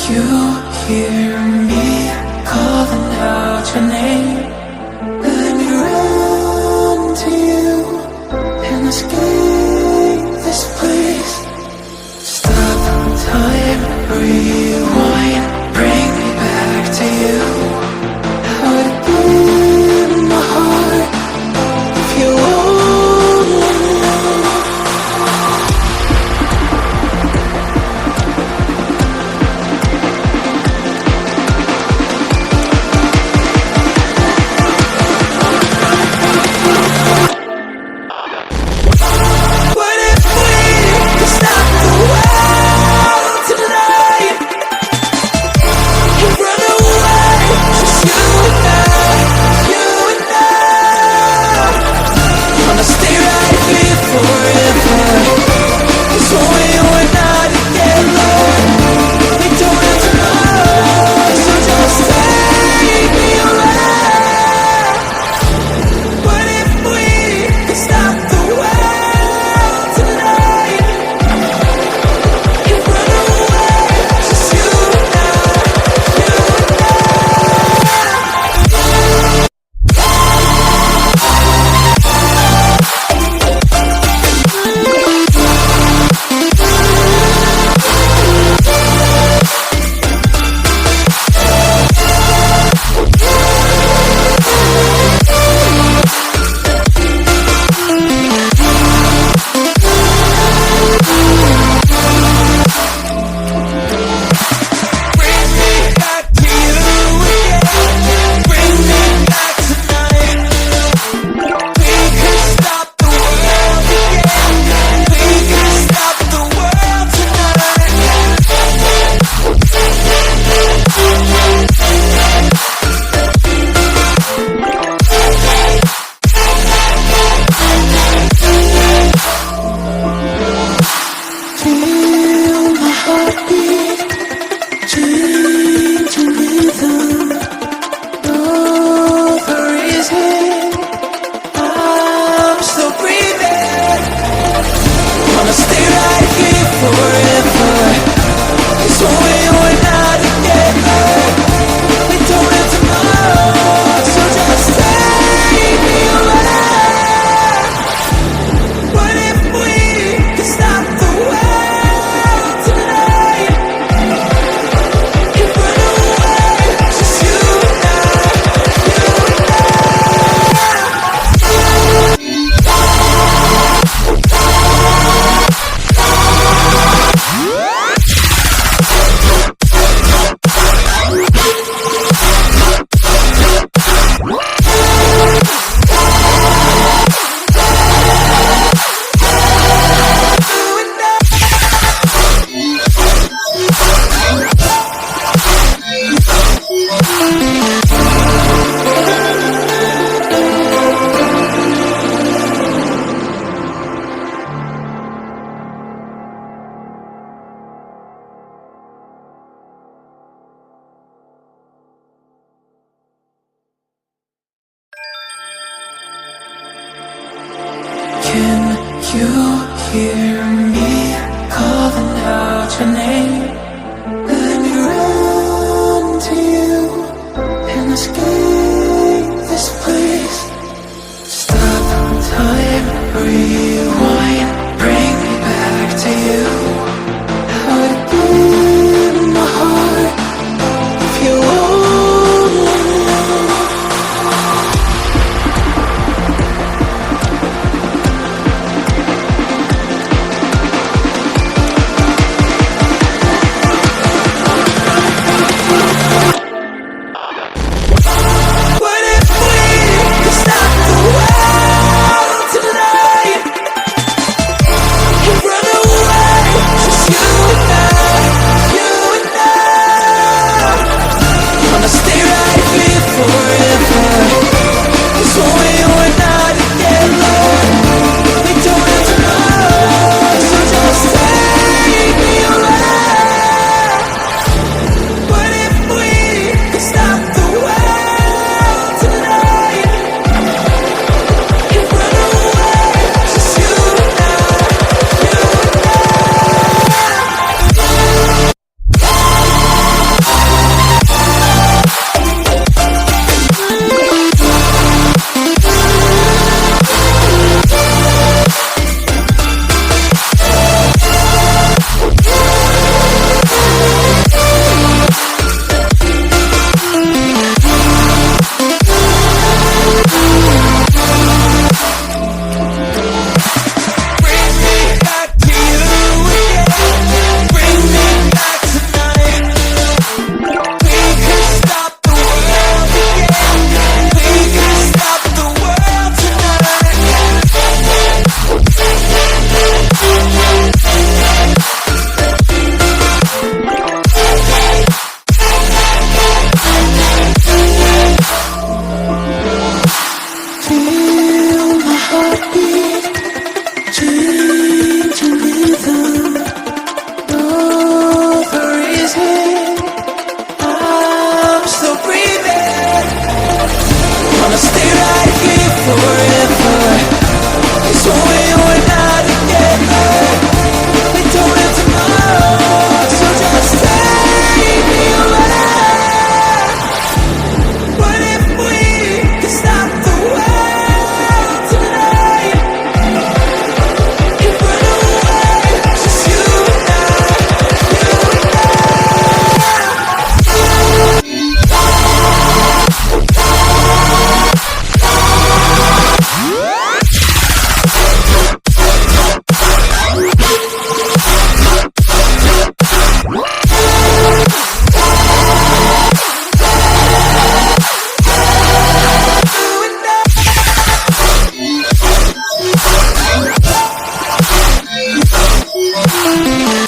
you hear me calling out your name? Let me run to you and escape this place. Stop time, rewind, bring me back to you. How to give my heart if you only knew. What if we could stop the world tonight and run away, just you and I, you and I? Wanna stay right here forever, 'cause when we were not together, we don't have tomorrow, so just take me away. What if we could stop the world tonight and run away, just you and I, you and I? Bring me back to you again. Bring me back tonight. We could stop the world again. We could stop the world tonight. Feel my heartbeat, changing rhythm. Know the reason I'm still breathing. Wanna stay right here forever, 'cause when we were not together, we don't have tomorrow, so just take me away. What if we could stop the world tonight and run away, just you and I, you and I? Can you hear me calling out your name? Let me run to you and escape this place. Stop time, rewind, bring me back to you. How to give my heart if you only knew. again.